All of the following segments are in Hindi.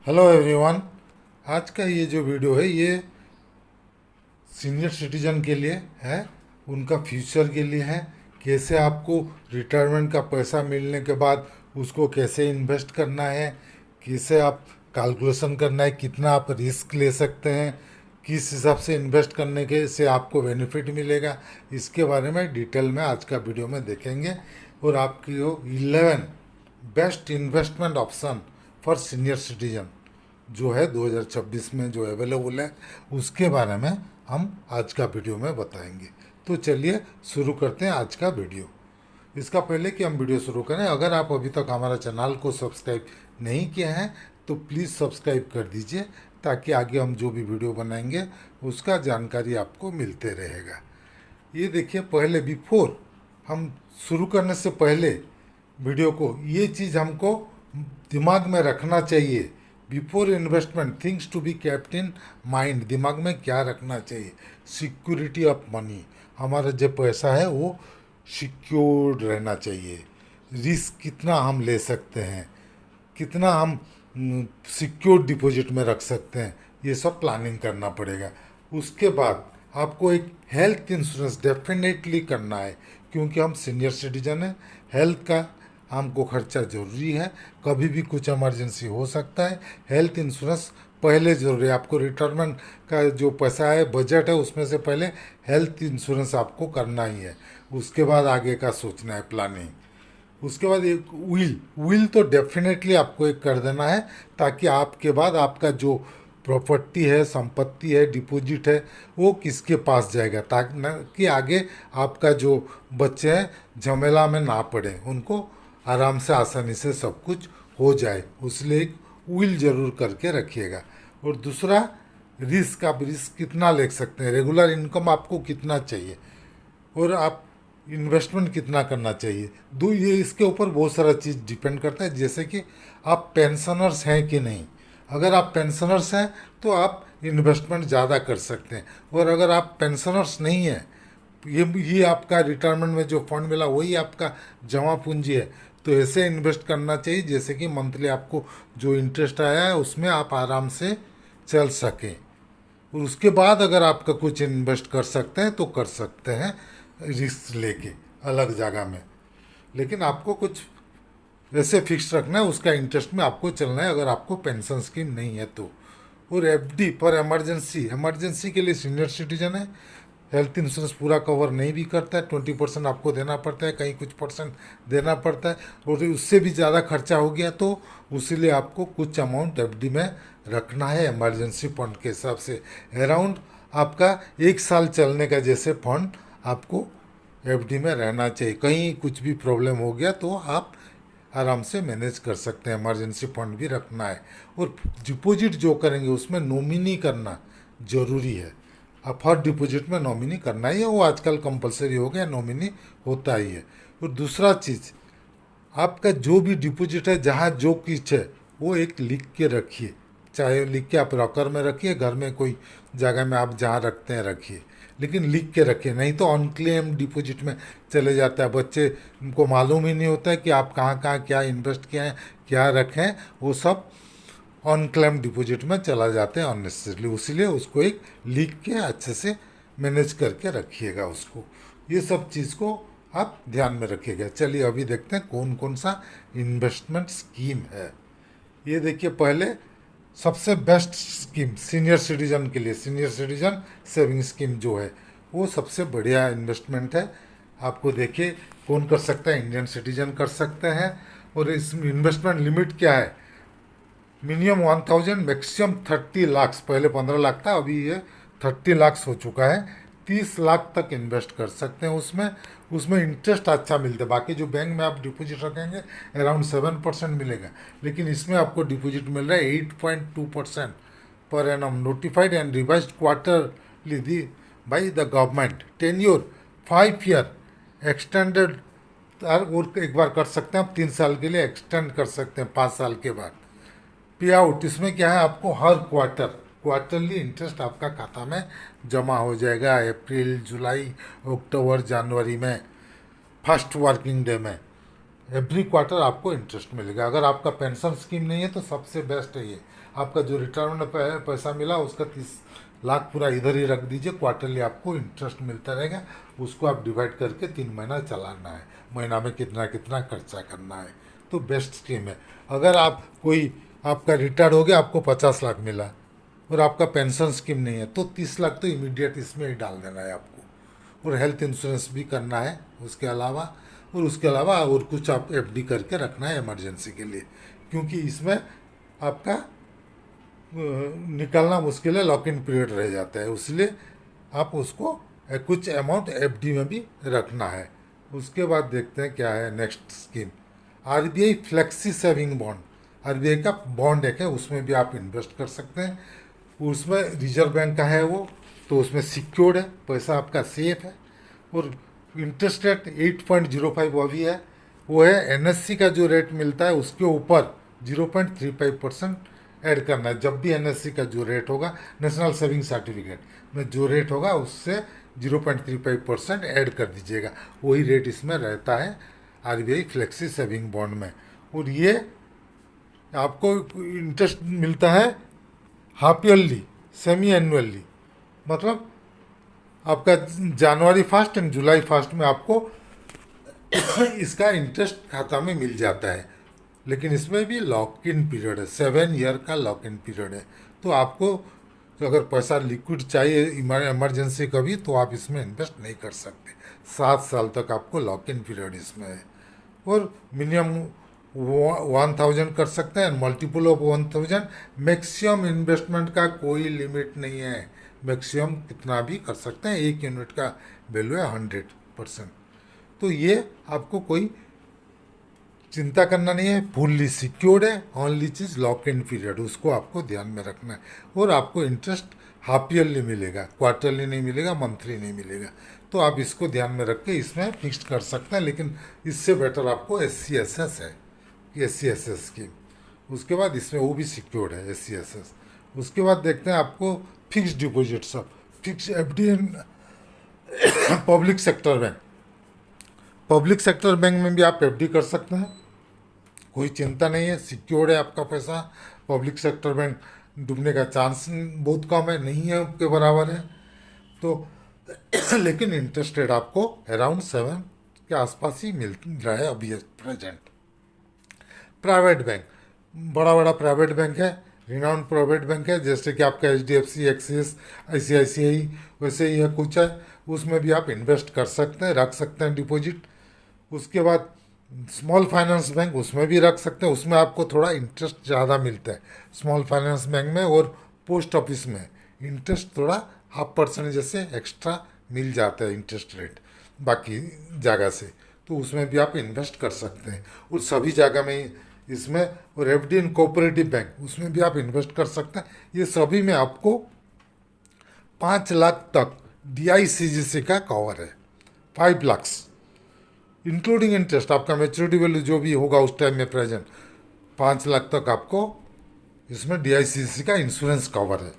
Hello everyone. आज का ये जो वीडियो है ये सीनियर सिटीजन के लिए है, उनका फ्यूचर के लिए है। कैसे आपको रिटायरमेंट का पैसा मिलने के बाद उसको कैसे इन्वेस्ट करना है, कैसे आप कैलकुलेशन करना है, कितना आप रिस्क ले सकते हैं, किस हिसाब से इन्वेस्ट करने के से आपको बेनिफिट मिलेगा, इसके बारे में डिटेल में आज का वीडियो में देखेंगे। और आपकी वो 11 best investment option for senior citizen जो है 2026 में जो अवेलेबल है, उसके बारे में हम आज का वीडियो में बताएंगे। तो चलिए शुरू करते हैं आज का वीडियो। इसका पहले कि हम वीडियो शुरू करें, अगर आप अभी तक हमारा चैनल को सब्सक्राइब नहीं किया है तो प्लीज़ सब्सक्राइब कर दीजिए, ताकि आगे हम जो भी वीडियो बनाएंगे उसका जानकारी आपको मिलते रहेगा। ये देखिए, पहले बिफोर हम शुरू करने से पहले वीडियो को ये चीज़ हमको दिमाग में रखना चाहिए। Before investment things to be kept in mind. दिमाग में क्या रखना चाहिए? Security of money. हमारा जो पैसा है वो सिक्योर्ड रहना चाहिए। रिस्क कितना हम ले सकते हैं, कितना हम सिक्योर डिपॉजिट में रख सकते हैं, ये सब प्लानिंग करना पड़ेगा। उसके बाद आपको एक हेल्थ इंश्योरेंस डेफिनेटली करना है, क्योंकि हम सीनियर सिटीजन हैं। हेल्थ का हमको खर्चा ज़रूरी है, कभी भी कुछ इमरजेंसी हो सकता है। हेल्थ इंश्योरेंस पहले ज़रूरी है। आपको रिटायरमेंट का जो पैसा है, बजट है, उसमें से पहले हेल्थ इंश्योरेंस आपको करना ही है। उसके बाद आगे का सोचना है, प्लानिंग। उसके बाद एक विल तो डेफिनेटली आपको एक कर देना है, ताकि आपके बाद आपका जो प्रॉपर्टी है, संपत्ति है, डिपॉजिट है, वो किसके पास जाएगा, ताकि न कि आगे आपका जो बच्चे हैं झमेला में ना पड़े, उनको आराम से आसानी से सब कुछ हो जाए। इसलिए एक विल जरूर करके रखिएगा। और दूसरा, रिस्क, आप रिस्क कितना ले सकते हैं, रेगुलर इनकम आपको कितना चाहिए, और आप इन्वेस्टमेंट कितना करना चाहिए। दो ये इसके ऊपर बहुत सारा चीज़ डिपेंड करता है, जैसे कि आप पेंशनर्स हैं कि नहीं। अगर आप पेंशनर्स हैं तो आप इन्वेस्टमेंट ज़्यादा कर सकते हैं, और अगर आप पेंशनर्स नहीं हैं, ये आपका रिटायरमेंट में जो फंड मिला वही आपका जमा पूंजी है, तो ऐसे इन्वेस्ट करना चाहिए जैसे कि मंथली आपको जो इंटरेस्ट आया है उसमें आप आराम से चल सकें। और उसके बाद अगर आपका कुछ इन्वेस्ट कर सकते हैं तो कर सकते हैं, रिस्क लेके अलग जगह में। लेकिन आपको कुछ वैसे फिक्स रखना है, उसका इंटरेस्ट में आपको चलना है, अगर आपको पेंशन स्कीम नहीं है तो। और एफडी पर इमरजेंसी, इमरजेंसी के लिए सीनियर सिटीजन है। हेल्थ इंश्योरेंस पूरा कवर नहीं भी करता है, 20% आपको देना पड़ता है, कहीं कुछ परसेंट देना पड़ता है, और उससे भी ज़्यादा खर्चा हो गया तो उसीलिए आपको कुछ अमाउंट एफडी में रखना है इमरजेंसी फंड के हिसाब से। अराउंड आपका 1 साल चलने का जैसे फंड आपको एफडी में रहना चाहिए। कहीं कुछ भी प्रॉब्लम हो गया तो आप आराम से मैनेज कर सकते हैं। इमरजेंसी फंड भी रखना है। और डिपॉजिट जो करेंगे उसमें नॉमिनी करना ज़रूरी है। अब हर डिपॉजिट में नॉमिनी करना ही है, वो आजकल कंपलसरी हो गया, नॉमिनी होता ही है। और दूसरा चीज़, आपका जो भी डिपॉजिट है, जहाँ जो कुछ है वो एक लिख के रखिए। चाहे लिख के आप लॉकर में रखिए, घर में कोई जगह में आप जहाँ रखते हैं रखिए, लेकिन लिख के रखिए, नहीं तो अनक्लेम डिपॉजिट में चले जाता है। बच्चे को मालूम ही नहीं होता है कि आप कहाँ कहाँ क्या इन्वेस्ट किए हैं, क्या रखें, वो सब अनक्लेम डिपॉजिट में चला जाते हैं अननेसेसरली। इसीलिए उसको एक लिख के अच्छे से मैनेज करके रखिएगा उसको। ये सब चीज़ को आप ध्यान में रखिएगा। चलिए अभी देखते हैं कौन कौन सा इन्वेस्टमेंट स्कीम है। ये देखिए, पहले सबसे बेस्ट स्कीम सीनियर सिटीजन के लिए, सीनियर सिटीजन सेविंग स्कीम जो है वो सबसे बढ़िया इन्वेस्टमेंट है। आपको देखिए कौन कर सकता है, इंडियन सिटीजन कर सकते हैं। और इस इन्वेस्टमेंट लिमिट क्या है? Minimum 1000, maximum 30 lakh. पहले 15 लाख था, अभी ये 30 लाख हो चुका है। 30 लाख तक इन्वेस्ट कर सकते हैं उसमें। उसमें इंटरेस्ट अच्छा मिलता है। बाकी जो बैंक में आप डिपॉजिट रखेंगे अराउंड 7% मिलेगा, लेकिन इसमें आपको डिपॉजिट मिल रहा है 8.2% per annum, notified and revised quarterly the by the government. Tenure 5 year extended, और एक बार कर सकते हैं आप, 3 साल के लिए एक्सटेंड कर सकते हैं 5 साल के बाद। पे आउट, इसमें क्या है, आपको हर क्वार्टरली इंटरेस्ट आपका खाता में जमा हो जाएगा। अप्रैल, जुलाई, अक्टूबर, जनवरी में, फर्स्ट वर्किंग डे में एवरी क्वार्टर आपको इंटरेस्ट मिलेगा। अगर आपका पेंशन स्कीम नहीं है तो सबसे बेस्ट है ये। आपका जो रिटायरमेंट पैसा मिला उसका 30 लाख पूरा इधर ही रख दीजिए, क्वार्टरली आपको इंटरेस्ट मिलता रहेगा। उसको आप डिवाइड करके 3 महीना चलाना है, महीना में कितना कितना खर्चा करना है। तो बेस्ट स्कीम है। अगर आप कोई आपका रिटायर्ड हो गया, आपको 50 लाख मिला और आपका पेंशन स्कीम नहीं है तो 30 लाख तो इमीडिएट इसमें ही डाल देना है आपको। और हेल्थ इंश्योरेंस भी करना है उसके अलावा, और उसके अलावा और कुछ आप एफडी करके रखना है इमरजेंसी के लिए, क्योंकि इसमें आपका निकालना मुश्किल है, लॉक इन पीरियड रह जाता है। इसलिए आप उसको कुछ अमाउंट एफडी में भी रखना है। उसके बाद देखते हैं क्या है next scheme, RBI flexi saving bond. RBI का बॉन्ड एक है, उसमें भी आप इन्वेस्ट कर सकते हैं। उसमें रिजर्व बैंक का है वो, तो उसमें सिक्योर्ड है, पैसा आपका सेफ है। और इंटरेस्ट रेट 8.05 वो भी है। वो है एनएससी का जो रेट मिलता है उसके ऊपर 0.35% ऐड करना है। जब भी एनएससी का जो रेट होगा, नेशनल सेविंग सर्टिफिकेट में जो रेट होगा उससे 0.35% ऐड कर दीजिएगा। वही रेट इसमें रहता है आरबीआई फ्लेक्सी सेविंग बॉन्ड में। और ये आपको इंटरेस्ट मिलता है हाफ ईयरली, सेमी एनुअली, मतलब आपका जनवरी 1 एंड जुलाई 1 में आपको इसका इंटरेस्ट खाता में मिल जाता है। लेकिन इसमें भी लॉक इन पीरियड है, 7 ईयर का लॉक इन पीरियड है। तो आपको तो अगर पैसा लिक्विड चाहिए इमरजेंसी कभी, तो आप इसमें इन्वेस्ट नहीं कर सकते। 7 साल तक आपको लॉक इन पीरियड इसमें है। और मिनिमम 1000 कर सकते हैं, मल्टीपल ऑफ 1000। मैक्सिमम इन्वेस्टमेंट का कोई लिमिट नहीं है, मैक्सिमम कितना भी कर सकते हैं। 1 यूनिट का वैल्यू है 100%। तो ये आपको कोई चिंता करना नहीं है, फुल्ली सिक्योर्ड है। Only cheese lock in period, उसको आपको ध्यान में रखना है। और आपको इंटरेस्ट हाफ ईयरली मिलेगा, क्वार्टरली नहीं मिलेगा, मंथली नहीं मिलेगा। तो आप इसको ध्यान में रख के इसमें फिक्स कर सकते हैं। लेकिन इससे बेटर आपको SCSS है, SCSS स्कीम। उसके बाद इसमें वो भी सिक्योर्ड है SCSS। उसके बाद देखते हैं आपको फिक्स डिपॉजिट, सब fix FD in public sector bank. Public sector bank में भी आप एफडी कर सकते हैं, कोई चिंता नहीं है, सिक्योर्ड है आपका पैसा। पब्लिक सेक्टर बैंक डूबने का चांस बहुत कम है, नहीं है के बराबर है। तो लेकिन इंटरेस्ट रेट आपको अराउंड 7 के आसपास ही मिल रहा है अभी प्रेजेंट। प्राइवेट बैंक, बड़ा बड़ा प्राइवेट बैंक है, रिनाउंड प्राइवेट बैंक है, जैसे कि आपका HDFC, एक्सिस, ICICI, वैसे ही है कुछ है। उसमें भी आप इन्वेस्ट कर सकते हैं, रख सकते हैं डिपॉजिट। उसके बाद स्मॉल फाइनेंस बैंक, उसमें भी रख सकते हैं। उसमें आपको थोड़ा इंटरेस्ट ज़्यादा मिलता है स्मॉल फाइनेंस बैंक में। और पोस्ट ऑफिस में इंटरेस्ट थोड़ा 0.5% जैसे एक्स्ट्रा मिल जाता है इंटरेस्ट रेट बाकी जगह से। तो उसमें भी आप इन्वेस्ट कर सकते हैं। और सभी जगह में इसमें, और एफडी इन कोऑपरेटिव बैंक, उसमें भी आप इन्वेस्ट कर सकते हैं। ये सभी में आपको 5 लाख तक DICGC का कवर है। 5 लाख इंक्लूडिंग इंटरेस्ट, आपका मेच्योरिटी वैल्यू जो भी होगा उस टाइम में प्रेजेंट, 5 लाख तक आपको इसमें DICGC का इंश्योरेंस कवर है।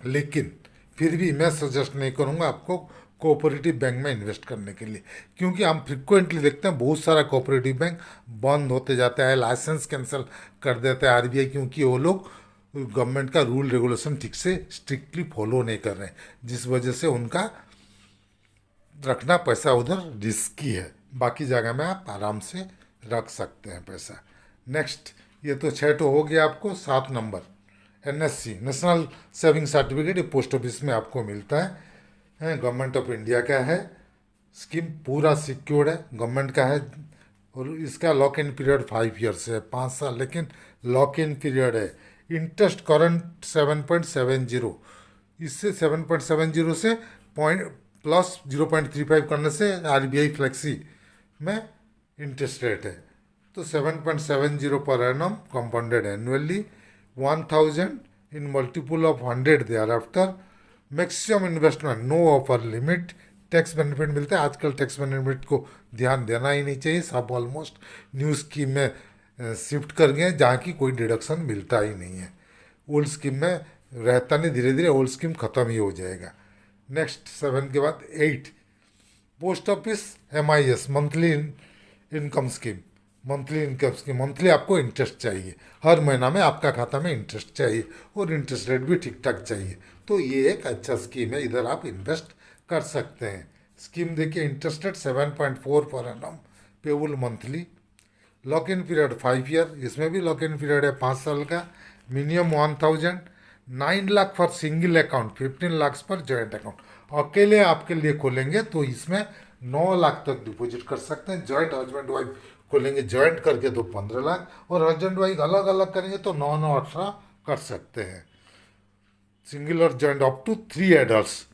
लेकिन फिर भी मैं सजेस्ट नहीं करूँगा आपको कोऑपरेटिव बैंक में इन्वेस्ट करने के लिए, क्योंकि हम फ्रिक्वेंटली देखते हैं बहुत सारा कोऑपरेटिव बैंक बंद होते जाता है, लाइसेंस कैंसिल कर देता है आरबीआई, क्योंकि वो लोग गवर्नमेंट का रूल रेगुलेशन ठीक से स्ट्रिक्टली फॉलो नहीं कर रहे हैं, जिस वजह से उनका रखना पैसा उधर रिस्की है। बाकी जगह में आप आराम से रख सकते हैं पैसा। नेक्स्ट, ये तो 6 तो हो गया आपको। 7 number NSC, national saving certificate, ये पोस्ट ऑफिस में आपको मिलता है, गवर्नमेंट ऑफ इंडिया का है। स्कीम पूरा सिक्योर्ड है, गवर्नमेंट का है। और इसका लॉक इन पीरियड 5 ईयर्स है, 5 साल, लेकिन लॉक इन पीरियड है। इंटरेस्ट करंट 7.70, इससे 7.70 से प्लस 0.35 करने से आरबीआई फ्लेक्सी में इंटरेस्ट रेट है। तो 7.70 पर annum compounded annually, 1000 in multiple of 100 thereafter. Maximum investment, no upper limit. Tax benefit मिलता है। आजकल टैक्स बेनिफिट को ध्यान देना ही नहीं चाहिए, सब ऑलमोस्ट न्यू स्कीम में शिफ्ट कर गए हैं जहाँ की कोई डिडक्शन मिलता ही नहीं है। ओल्ड स्कीम में रहता नहीं, धीरे धीरे ओल्ड स्कीम ख़त्म ही हो जाएगा। नेक्स्ट 7 के बाद 8, post office MIS, monthly income scheme. Monthly income scheme, monthly आपको इंटरेस्ट चाहिए, हर महीना में आपका खाता में इंटरेस्ट चाहिए और इंटरेस्ट रेट भी ठीक ठाक चाहिए। तो ये एक अच्छा स्कीम है, इधर आप इन्वेस्ट कर सकते हैं। स्कीम देखिए, interest rate 7.4 per annum, payable monthly. Lock in period 5 year, इसमें भी लॉक इन पीरियड है 5 साल का। Minimum 1000, 9 lakh for single account, 15 lakh पर जॉइंट अकाउंट। अकेले आपके लिए खोलेंगे तो इसमें 9 लाख तक डिपॉजिट कर सकते हैं। जॉइंट हस्बैंड वाइफ खोलेंगे जॉइंट करके तो 15 लाख, और हस्बैंड वाइफ अलग अलग करेंगे तो 9 9 18 कर सकते हैं। सिंगल और joint up to 3 adults.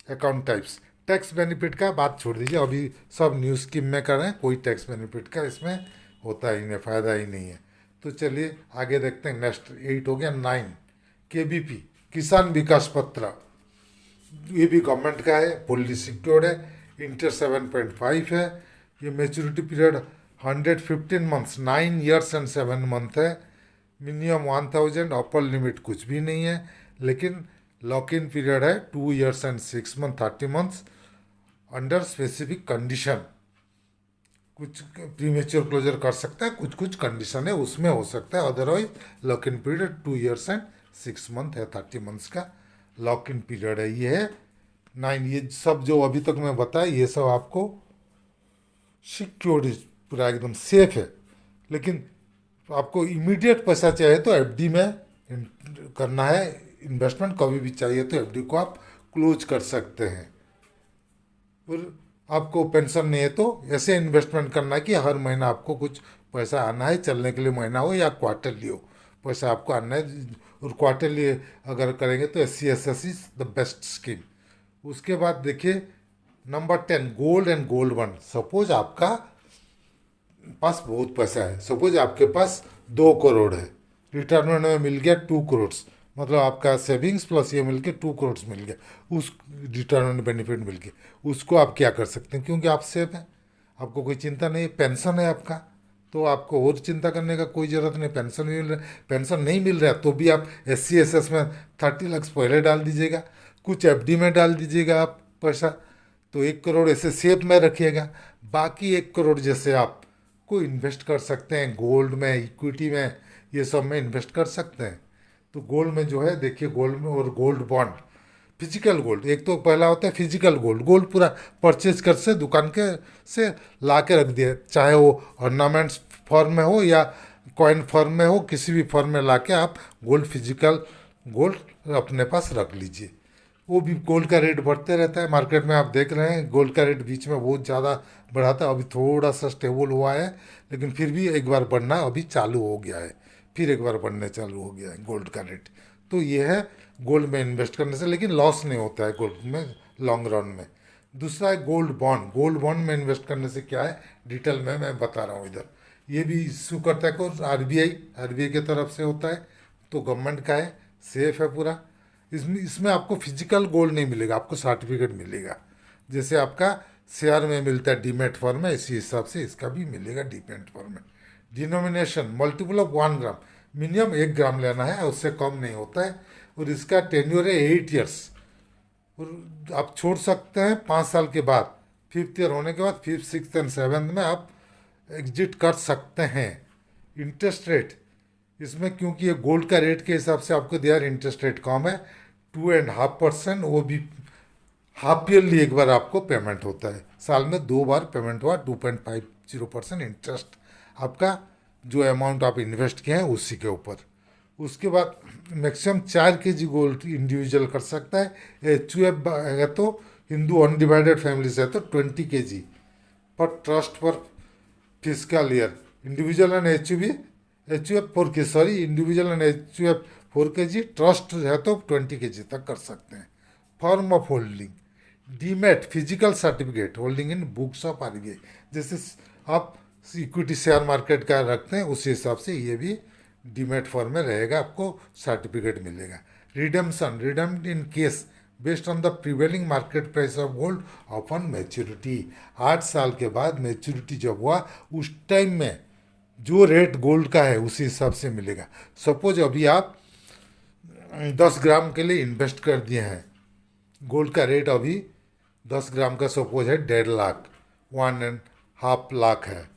Account types, tax benefit का बात छोड़ दीजिए, अभी सब न्यू स्कीम में कर रहे हैं, कोई टैक्स बेनिफिट का इसमें होता ही नहीं, फ़ायदा ही नहीं है। तो चलिए आगे देखते हैं। नेक्स्ट 8 हो गया। 9 केबीपी, किसान विकास पत्र, ये भी गवर्नमेंट का है, फुल्ली सिक्योर्ड है, इंटरेस्ट 7.5 है। ये maturity period 115 months, 9 years and 7 month है। मिनिमम 1000, अपर लिमिट कुछ भी नहीं है, लेकिन लॉक इन पीरियड है 2 years and 6 month, 30 months, under specific condition. कुछ प्रीमेच्योर क्लोजर कर सकता है, कुछ कुछ कंडीशन है उसमें हो सकता है, otherwise lock in period 2 years and 6 month है, 30 मंथ्स का लॉक इन पीरियड है। ये है 9। ये सब जो अभी तक मैं बताया ये सब आपको सिक्योर्ड, पूरा एकदम सेफ है। लेकिन आपको इमीडिएट पैसा चाहिए तो एफडी में करना है इन्वेस्टमेंट, कभी भी चाहिए तो एफडी को आप क्लोज कर सकते हैं। और आपको पेंशन नहीं है तो ऐसे इन्वेस्टमेंट करना है कि हर महीना आपको कुछ पैसा आना है, चलने के लिए महीना हो या क्वार्टरली हो, पैसा आपको आना है। और क्वार्टरली अगर करेंगे तो SC/SS is the best scheme. उसके बाद देखिए number 10, gold and gold bond. Suppose आपका पास बहुत पैसा है, सपोज आपके पास 2 करोड़ है, रिटायरमेंट में मिल गया 2 करोड़, मतलब आपका सेविंग्स प्लस ये मिल के 2 करोड़ मिल गया, उस रिटायरमेंट बेनिफिट मिल गया। उसको आप क्या कर सकते हैं, क्योंकि आप सेफ हैं, आपको कोई चिंता नहीं, पेंशन है आपका, तो आपको और चिंता करने का कोई ज़रूरत नहीं। पेंशन मिल रहा है, पेंशन नहीं मिल रहा है तो भी आप SC/SS में 30 लाख पहले डाल दीजिएगा, कुछ एफडी में डाल दीजिएगा आप पैसा, तो 1 करोड़ ऐसे सेफ में रखिएगा। बाकी 1 करोड़ जैसे आप को इन्वेस्ट कर सकते हैं गोल्ड में, इक्विटी में, ये सब में इन्वेस्ट कर सकते हैं। तो गोल्ड में जो है देखिए, गोल्ड में और गोल्ड बॉन्ड, फिजिकल गोल्ड, एक तो पहला होता है फिजिकल गोल्ड, गोल्ड पूरा परचेज कर से दुकान के से ला के रख दिए, चाहे वो ऑर्नामेंट्स फॉर्म में हो या कॉइन फॉर्म में हो, किसी भी फॉर्म में ला के आप गोल्ड, फिजिकल गोल्ड अपने पास रख लीजिए। वो भी गोल्ड का रेट बढ़ते रहता है, मार्केट में आप देख रहे हैं गोल्ड का रेट बीच में बहुत ज़्यादा बढ़ा था, अभी थोड़ा सा स्टेबल हुआ है, लेकिन फिर भी एक बार बढ़ना अभी चालू हो गया है, फिर एक बार बढ़ने चालू हो गया है गोल्ड का रेट। तो ये है गोल्ड में इन्वेस्ट करने से, लेकिन लॉस नहीं होता है गोल्ड में लॉन्ग रन में। दूसरा है गोल्ड बॉन्ड। गोल्ड बॉन्ड में इन्वेस्ट करने से क्या है, डिटेल में मैं बता रहा हूँ इधर। ये भी इशू करता है कोर्स आरबीआई की तरफ से होता है, तो गवर्नमेंट का है, सेफ है पूरा। इसमें इसमें आपको फिजिकल गोल्ड नहीं मिलेगा, आपको सर्टिफिकेट मिलेगा, जैसे आपका शेयर में मिलता है डीमेट फॉर्म में, इसी हिसाब से इसका भी मिलेगा डीमेट फॉर्म में। Denomination multiple of 1 gram, minimum 1 ग्राम लेना है, उससे कम नहीं होता है। और इसका टेन्योर है 8 ईयर्स, और आप छोड़ सकते हैं 5 साल के बाद, 5th ईयर होने के बाद 5th 6th एंड 7th में आप एग्जिट कर सकते हैं। इंटरेस्ट रेट इसमें, क्योंकि ये गोल्ड का रेट के हिसाब से आपको दिया, इंटरेस्ट रेट कम है 2.5%, वो भी हाफ ईयरली एक बार आपको पेमेंट होता है, साल में 2 बार पेमेंट हुआ, 2.50% इंटरेस्ट आपका जो अमाउंट आप इन्वेस्ट किए हैं उसी के ऊपर। उसके बाद मैक्सिमम 4 kg गोल्ड इंडिविजुअल कर सकता है। HUF है तो हिंदू अनडिवाइडेड फैमिली से है तो 20 kg पर ट्रस्ट पर physical year. Individual and HUF 4 kg, sorry, individual and HUF 4 kg, trust है तो 20 kg तक कर सकते हैं। Form of holding, demat physical certificate holding in books of RBI, जैसे आप इक्विटी शेयर मार्केट का रखते हैं उसी हिसाब से ये भी डीमेट फॉर्म में रहेगा, आपको सर्टिफिकेट मिलेगा। Redemption, redeemed in case based on the prevailing market price of gold upon maturity. 8 साल के बाद मैच्योरिटी जब हुआ उस टाइम में जो रेट गोल्ड का है उसी हिसाब से मिलेगा। सपोज अभी आप 10 ग्राम के लिए इन्वेस्ट कर दिए हैं, गोल्ड का रेट अभी 10 ग्राम का सपोज है 1.5 लाख, 1.5 लाख है,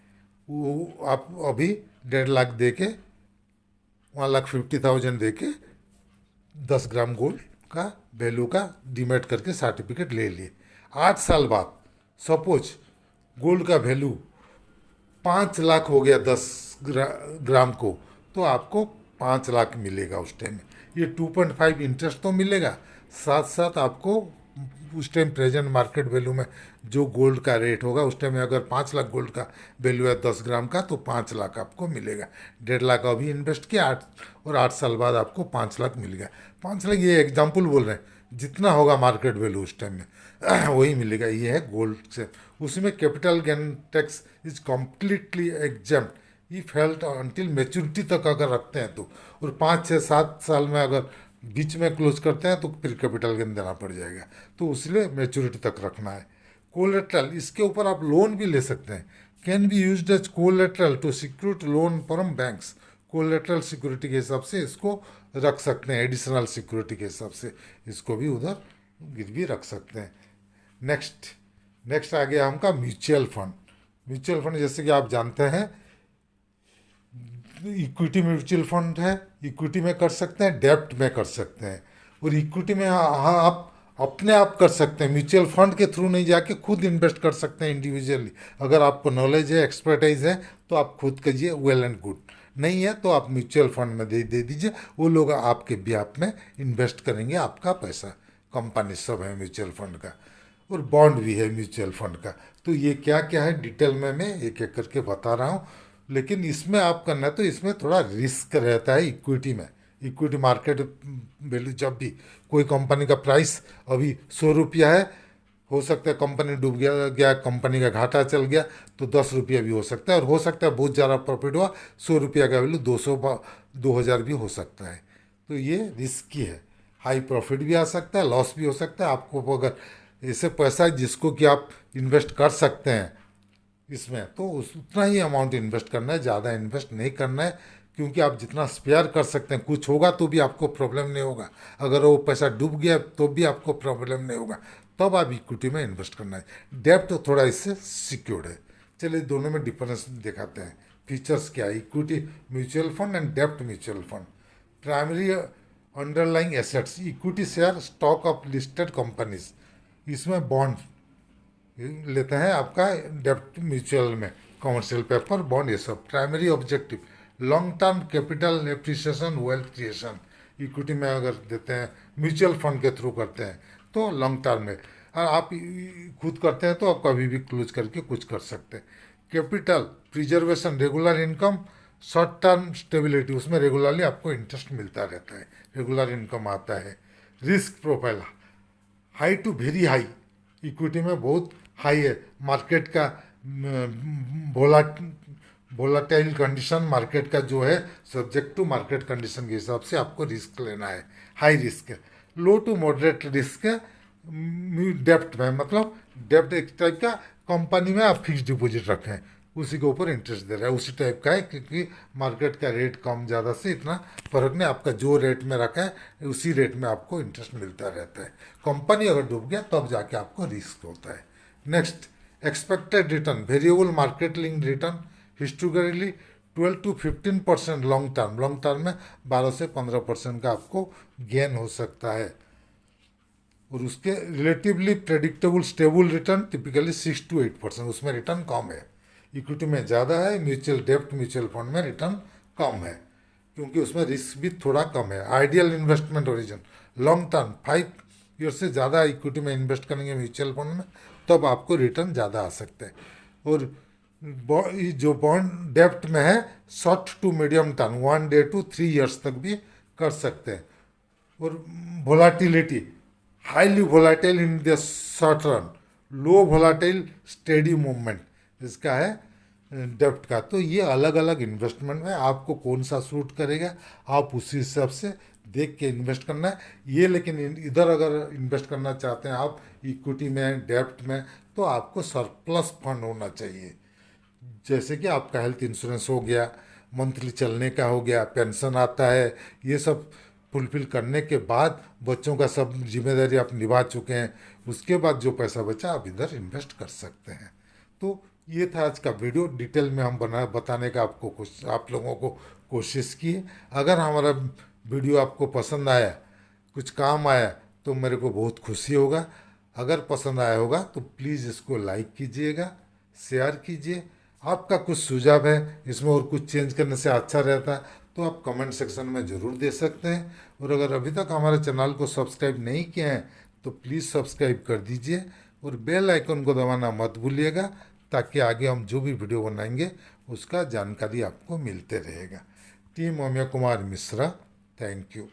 वो आप अभी 1.5 लाख दे के 1,50,000 दे के 10 ग्राम गोल्ड का वैल्यू का डीमेट करके सर्टिफिकेट ले लिए। 8 साल बाद सपोज गोल्ड का वैल्यू 5 लाख हो गया 10 ग्राम को, तो आपको 5 लाख मिलेगा उस टाइम में। ये 2.5 इंटरेस्ट तो मिलेगा, साथ साथ आपको उस टाइम प्रेजेंट मार्केट वैल्यू में जो गोल्ड का रेट होगा उस टाइम में, अगर 5 लाख गोल्ड का वैल्यू है 10 ग्राम का, तो 5 लाख आपको मिलेगा। 1.5 लाख अभी इन्वेस्ट किया, 8 साल बाद आपको 5 लाख मिलेगा। 5 लाख ये एग्जाम्पल बोल रहे हैं, जितना होगा मार्केट वैल्यू उस टाइम में वही मिलेगा। ये है गोल्ड से। उसमें capital gain tax is completely exempt if held until maturity तक अगर रखते हैं तो, और 5, 6, 7 साल में अगर बीच में क्लोज करते हैं तो फिर कैपिटल गेन देना पड़ जाएगा। तो इसलिए मेच्योरिटी तक रखना है। कोलेट्रल, इसके ऊपर आप लोन भी ले सकते हैं। Can be used as collateral to secure loan from banks. Collateral security के हिसाब से इसको रख सकते हैं, एडिशनल सिक्योरिटी के हिसाब से इसको भी उधर गिरवी रख सकते हैं। नेक्स्ट नेक्स्ट आ गया हमका म्यूचुअल फंड। म्यूचुअल फंड जैसे कि आप जानते हैं, इक्विटी म्यूचुअल फंड है, इक्विटी में कर सकते हैं, डेब्ट में कर सकते हैं। और इक्विटी में हाँ आप अपने आप कर सकते हैं, म्यूचुअल फंड के थ्रू नहीं जाके खुद इन्वेस्ट कर सकते हैं इंडिविजुअली। अगर आपको नॉलेज है, एक्सपर्टाइज है, तो आप खुद कीजिए, वेल एंड गुड। नहीं है तो आप म्यूचुअल फंड में दे दीजिए, वो लोग आपके ब्याह में इन्वेस्ट करेंगे आपका पैसा। कंपनी सब है म्यूचुअल फंड का, और बॉन्ड भी है म्यूचुअल फंड का। तो ये क्या क्या है डिटेल में मैं एक एक करके बता रहा हूँ। लेकिन इसमें आप करना है तो इसमें थोड़ा रिस्क रहता है इक्विटी में। इक्विटी मार्केट वैल्यू, जब भी कोई कंपनी का प्राइस अभी 100 रुपया है, हो सकता है कंपनी डूब गया कंपनी का घाटा चल गया तो 10 रुपया भी हो सकता है, और हो सकता है बहुत ज़्यादा प्रॉफिट हुआ, 100 रुपया का वैल्यू 200 2,000 भी हो सकता है। तो ये रिस्की है, हाई प्रॉफिट भी आ सकता है, लॉस भी हो सकता है। आपको अगर ऐसे पैसा है जिसको कि आप इन्वेस्ट कर सकते हैं इसमें, तो उतना ही अमाउंट इन्वेस्ट करना है, ज़्यादा इन्वेस्ट नहीं करना है। क्योंकि आप जितना स्पेयर कर सकते हैं, कुछ होगा तो भी आपको प्रॉब्लम नहीं होगा, अगर वो पैसा डूब गया तो भी आपको प्रॉब्लम नहीं होगा। तब आप इक्विटी में इन्वेस्ट करना है। डेब्ट तो थोड़ा इससे सिक्योर्ड है। चलिए दोनों में डिफरेंस दिखाते हैं। फीचर्स क्या है इक्विटी म्यूचुअल फंड एंड डेब्ट mutual fund. Primary underlying assets, equity share stock of listed companies, इसमें बॉन्ड लेते हैं आपका डेब्ट म्यूचुअल में, कमर्शियल पेपर, बॉन्ड, ये सब। Primary objective long term capital appreciation, wealth creation. Equity में अगर देते हैं, म्यूचुअल फंड के थ्रू करते हैं तो लॉन्ग टर्म में, और आप खुद करते हैं तो आप कभी भी क्लोज करके कुछ कर सकते हैं। Capital preservation, regular income, short term stability, उसमें रेगुलरली आपको इंटरेस्ट मिलता रहता है, रेगुलर इनकम आता है। Risk profile high to very high, equity में बहुत हाई है। मार्केट का वोलाटाइल कंडीशन, मार्केट का जो है सब्जेक्ट टू मार्केट कंडीशन के हिसाब से आपको रिस्क लेना है, हाई रिस्क है। लो टू मॉडरेट रिस्क है डेप्ट में, मतलब डेप्ट एक टाइप का कंपनी में आप फिक्स डिपॉजिट रखें, उसी के ऊपर इंटरेस्ट दे रहा है, उसी टाइप का है। क्योंकि मार्केट का रेट कम ज़्यादा से इतना फर्क नहीं, आपका जो रेट में रखा है उसी रेट में आपको इंटरेस्ट मिलता रहता है। कंपनी अगर डूब गया तब जाके आपको रिस्क होता है। Next expected return, variable market link return, historically 12 to 15% long term में 12 से 15% का आपको गेन हो सकता है। और उसके relatively predictable stable return typically 6 to 8%, उसमें रिटर्न कम है। इक्विटी में ज़्यादा है, डेब्ट म्यूचुअल फंड में रिटर्न कम है, क्योंकि उसमें रिस्क भी थोड़ा कम है। Ideal investment origin long term 5 year से ज़्यादा इक्विटी में इन्वेस्ट करेंगे म्यूचुअल फंड में, तब आपको रिटर्न ज़्यादा आ सकता है। और जो बॉन्ड डेब्ट में है short to medium term 1 day to 3 years तक भी कर सकते हैं। और volatility highly volatile in the short run, low volatile steady movement इसका है डेब्ट का। तो ये अलग अलग इन्वेस्टमेंट में आपको कौन सा सूट करेगा, आप उसी हिसाब से देख के इन्वेस्ट करना है ये। लेकिन इधर अगर इन्वेस्ट करना चाहते हैं आप इक्विटी में, डेब्ट में, तो आपको सरप्लस फंड होना चाहिए। जैसे कि आपका हेल्थ इंश्योरेंस हो गया, मंथली चलने का हो गया, पेंशन आता है, ये सब फुलफिल करने के बाद बच्चों का सब जिम्मेदारी आप निभा चुके हैं, उसके बाद जो पैसा बचा आप इधर इन्वेस्ट कर सकते हैं। तो ये था आज का वीडियो। डिटेल में हम बताने का आप लोगों को कोशिश की है। अगर हमारा वीडियो आपको पसंद आया, कुछ काम आया, तो मेरे को बहुत खुशी होगा। अगर पसंद आया होगा तो प्लीज़ इसको लाइक कीजिएगा, शेयर कीजिए। आपका कुछ सुझाव है इसमें और कुछ चेंज करने से अच्छा रहता है तो आप कमेंट सेक्शन में ज़रूर दे सकते हैं। और अगर अभी तक हमारे चैनल को सब्सक्राइब नहीं किए हैं तो प्लीज़ सब्सक्राइब कर दीजिए और बेल आइकन को दबाना मत भूलिएगा, ताकि आगे हम जो भी वीडियो बनाएंगे उसका जानकारी आपको मिलते रहेगा। Team Amiya Kumar Mishra, thank you.